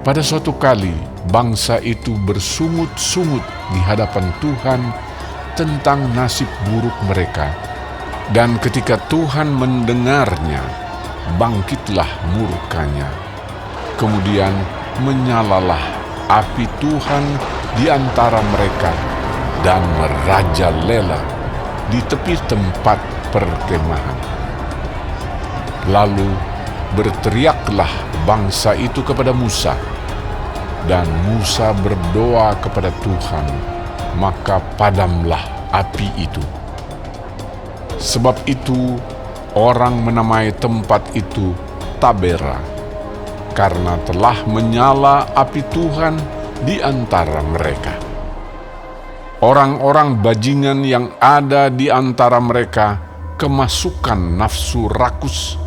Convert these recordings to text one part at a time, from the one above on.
Pada suatu kali, bangsa itu bersungut-sungut di hadapan Tuhan tentang nasib buruk mereka. Dan ketika Tuhan mendengarnya, bangkitlah murkanya. Kemudian menyalalah api Tuhan di antara mereka dan merajalela di tepi tempat perkemahan. Lalu berteriaklah bangsa itu kepada Musa, dan Musa berdoa kepada Tuhan, maka padamlah api itu. Sebab itu orang menamai tempat itu Tabera, karena telah menyala api Tuhan di antara mereka. Orang-orang bajingan yang ada di antara mereka kemasukan nafsu rakus,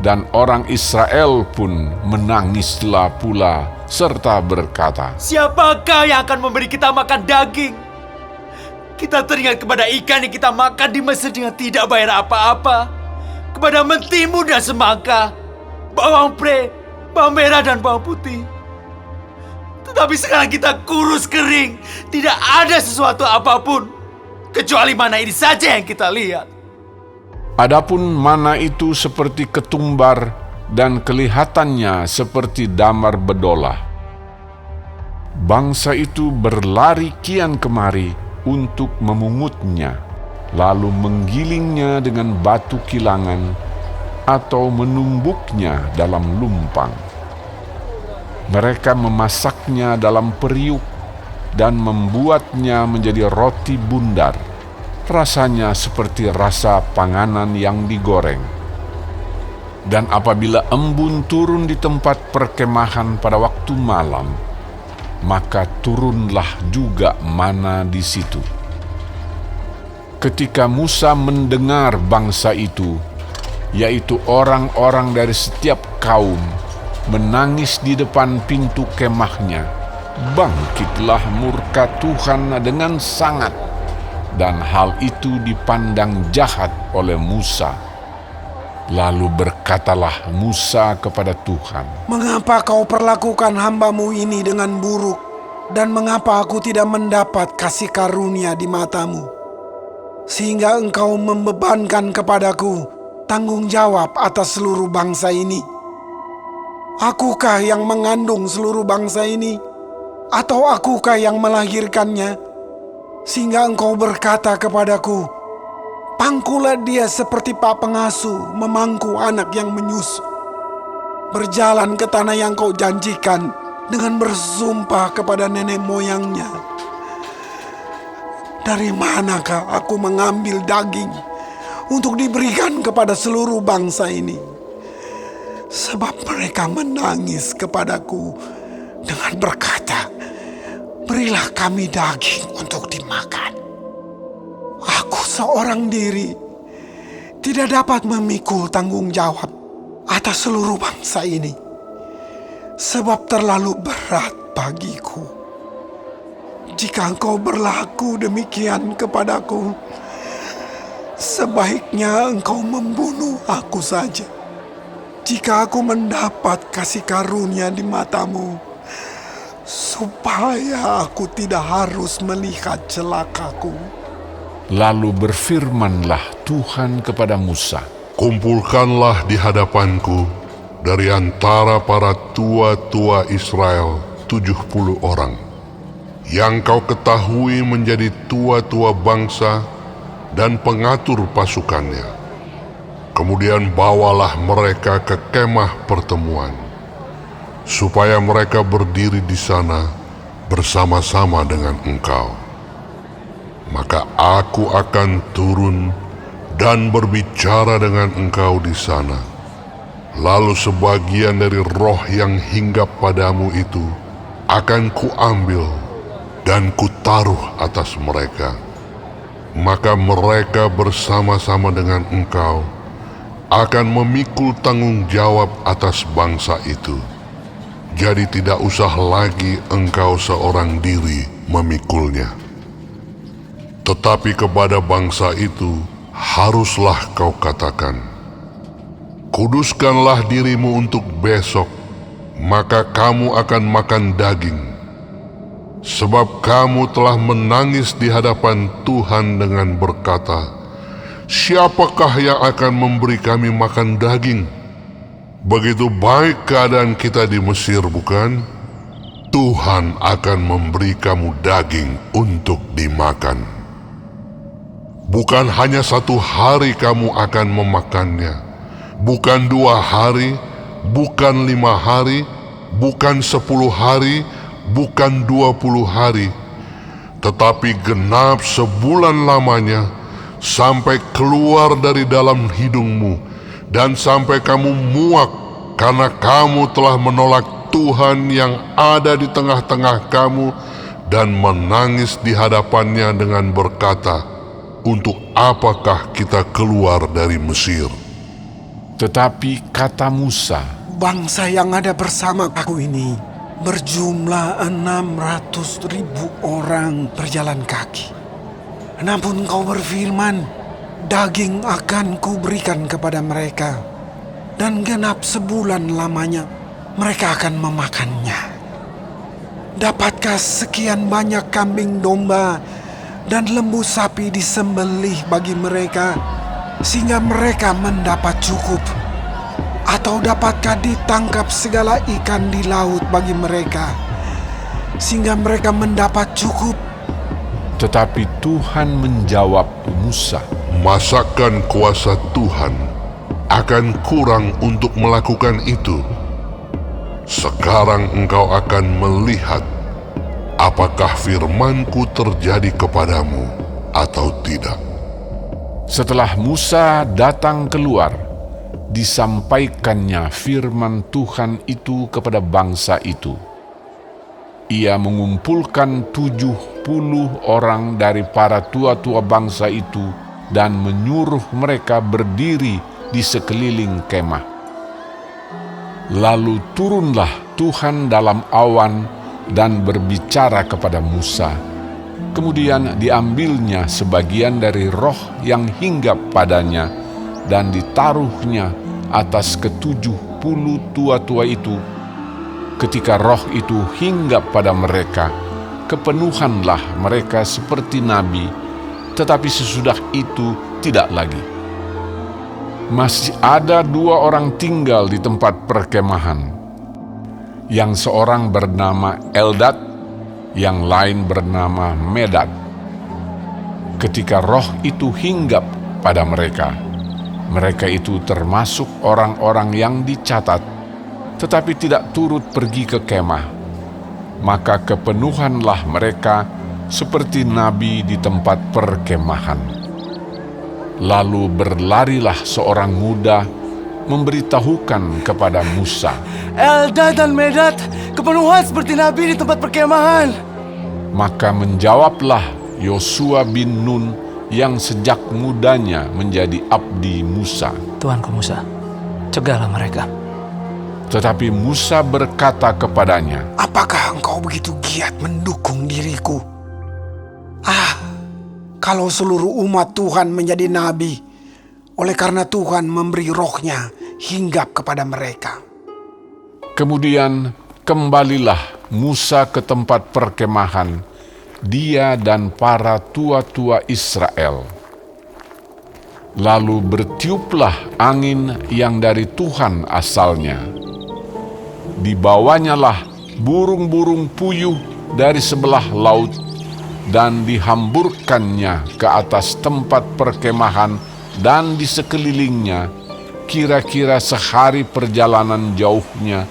dan orang Israel pun menangislah pula serta berkata, "Siapakah yang akan memberi kita makan daging? Kita teringat kepada ikan yang kita makan di Mesir dengan tidak bayar apa-apa, kepada mentimun dan semangka, bawang pre, bawang merah dan bawang putih. Tetapi sekarang kita kurus kering, tidak ada sesuatu apapun, kecuali mana ini saja yang kita lihat." Adapun mana itu seperti ketumbar dan kelihatannya seperti damar bedolah. Bangsa itu berlari kian kemari untuk memungutnya, lalu menggilingnya dengan batu kilangan atau menumbuknya dalam lumpang. Mereka memasaknya dalam periuk dan membuatnya menjadi roti bundar. Rasanya seperti rasa panganan yang digoreng. Dan apabila embun turun di tempat perkemahan pada waktu malam, maka turunlah juga mana di situ. Ketika Musa mendengar bangsa itu, yaitu orang-orang dari setiap kaum, menangis di depan pintu kemahnya, bangkitlah murka Tuhan dengan sangat, dan hal itu dipandang jahat oleh Musa. Lalu berkatalah Musa kepada Tuhan, "Mengapa kau perlakukan hamba-Mu ini dengan buruk, dan mengapa aku tidak mendapat kasih karunia di mata-Mu, sehingga Engkau membebankan kepadaku tanggung jawab atas seluruh bangsa ini? Akukah yang mengandung seluruh bangsa ini, atau akukah yang melahirkannya? Sehingga Engkau berkata kepadaku, pangkulah dia seperti pak pengasuh memangku anak yang menyusu. Berjalan ke tanah yang Kau janjikan dengan bersumpah kepada nenek moyangnya. Dari manakah aku mengambil daging untuk diberikan kepada seluruh bangsa ini? Sebab mereka menangis kepadaku dengan berkata, berilah kami daging untuk dimakan. Aku seorang diri tidak dapat memikul tanggung jawab atas seluruh bangsa ini, sebab terlalu berat bagiku. Jika Engkau berlaku demikian kepadaku, sebaiknya Engkau membunuh aku saja. Jika aku mendapat kasih karunia di mata-Mu, supaya aku tidak harus melihat celakaku." Lalu berfirmanlah Tuhan kepada Musa, Kumpulkanlah di hadapanku dari antara para tua-tua Israel 70 orang, yang kau ketahui menjadi tua-tua bangsa dan pengatur pasukannya. Kemudian bawalah mereka ke kemah pertemuan, supaya mereka berdiri di sana bersama-sama dengan engkau. Maka aku akan turun dan berbicara dengan engkau di sana. Lalu sebagian dari roh yang hinggap padamu itu akan kuambil dan kutaruh atas mereka. Maka mereka bersama-sama dengan engkau akan memikul tanggung jawab atas bangsa itu. Jadi tidak usah lagi engkau seorang diri memikulnya. Tetapi kepada bangsa itu haruslah kau katakan, kuduskanlah dirimu untuk besok maka kamu akan makan daging. Sebab kamu telah menangis di hadapan Tuhan dengan berkata, "Siapakah yang akan memberi kami makan daging? Begitu baik keadaan kita di Mesir, bukan? Tuhan akan memberi kamu daging untuk dimakan. Bukan hanya 1 hari kamu akan memakannya, bukan 2 hari, bukan 5 hari, bukan 10 hari, bukan 20 hari, tetapi genap sebulan lamanya, sampai keluar dari dalam hidungmu, dan sampai kamu muak, karena kamu telah menolak Tuhan yang ada di tengah-tengah kamu, dan menangis di hadapannya dengan berkata, untuk apakah kita keluar dari Mesir?" Tetapi kata Musa, Bangsa yang ada bersama aku ini berjumlah 600.000 orang berjalan kaki. Namun Engkau berfirman, daging akan kuberikan kepada mereka, dan genap sebulan lamanya mereka akan memakannya. Dapatkah sekian banyak kambing domba dan lembu sapi disembelih bagi mereka, sehingga mereka mendapat cukup? Atau dapatkah ditangkap segala ikan di laut bagi mereka, sehingga mereka mendapat cukup? tetapi Tuhan menjawab Musa, Masakan kuasa Tuhan akan kurang untuk melakukan itu? Sekarang engkau akan melihat apakah firman-Ku terjadi kepadamu atau tidak. Setelah Musa datang keluar, disampaikannya firman Tuhan itu kepada bangsa itu. Ia mengumpulkan 70 orang dari para tua-tua bangsa itu dan menyuruh mereka berdiri di sekeliling kemah. Lalu turunlah Tuhan dalam awan dan berbicara kepada Musa. Kemudian diambilnya sebagian dari roh yang hinggap padanya dan ditaruhnya atas ke-70 tua-tua itu. Ketika roh itu hinggap pada mereka, kepenuhanlah mereka seperti nabi, tetapi sesudah itu tidak lagi. Masih ada 2 orang tinggal di tempat perkemahan, yang seorang bernama Eldad, yang lain bernama Medad. Ketika roh itu hinggap pada mereka, mereka itu termasuk orang-orang yang dicatat, tetapi tidak turut pergi ke kemah. Maka kepenuhanlah mereka seperti nabi di tempat perkemahan. Lalu berlarilah seorang muda memberitahukan kepada Musa, Eldad dan Medad kepenuhan seperti nabi di tempat perkemahan. Maka menjawablah Yosua bin Nun yang sejak mudanya menjadi abdi Musa. Tuanku Musa, cegahlah mereka. Tetapi Musa berkata kepadanya, Apakah engkau begitu giat mendukung diriku? Kalau seluruh umat Tuhan menjadi nabi, oleh karena Tuhan memberi rohnya hinggap kepada mereka. Kemudian kembalilah Musa ke tempat perkemahan, dia dan para tua-tua Israel. Lalu bertiuplah angin yang dari Tuhan asalnya. Dibawanyalah burung-burung puyuh dari sebelah laut dan dihamburkannya ke atas tempat perkemahan dan di sekelilingnya, kira-kira sehari perjalanan jauhnya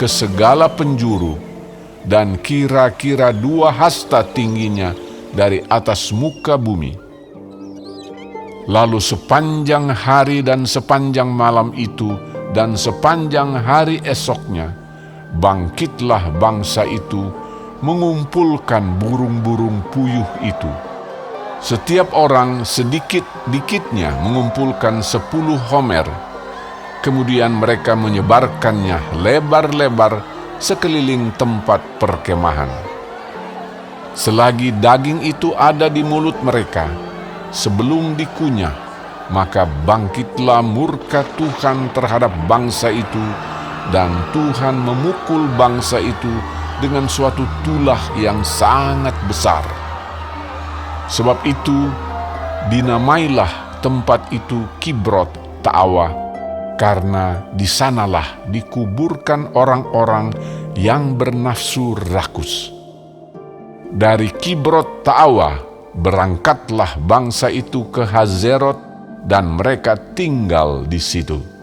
ke segala penjuru, dan kira-kira 2 hasta tingginya dari atas muka bumi. Lalu sepanjang hari dan sepanjang malam itu dan sepanjang hari esoknya, bangkitlah bangsa itu mengumpulkan burung-burung puyuh itu. Setiap orang sedikit-dikitnya mengumpulkan 10 homer. Kemudian mereka menyebarkannya lebar-lebar sekeliling tempat perkemahan. Selagi daging itu ada di mulut mereka, sebelum dikunyah, maka bangkitlah murka Tuhan terhadap bangsa itu, dan Tuhan memukul bangsa itu dengan suatu tulah yang sangat besar. Sebab itu, dinamailah tempat itu Kibrot Ta'awa, karena di sanalah dikuburkan orang-orang yang bernafsu rakus. Dari Kibrot Ta'awa berangkatlah bangsa itu ke Hazerot, dan mereka tinggal di situ.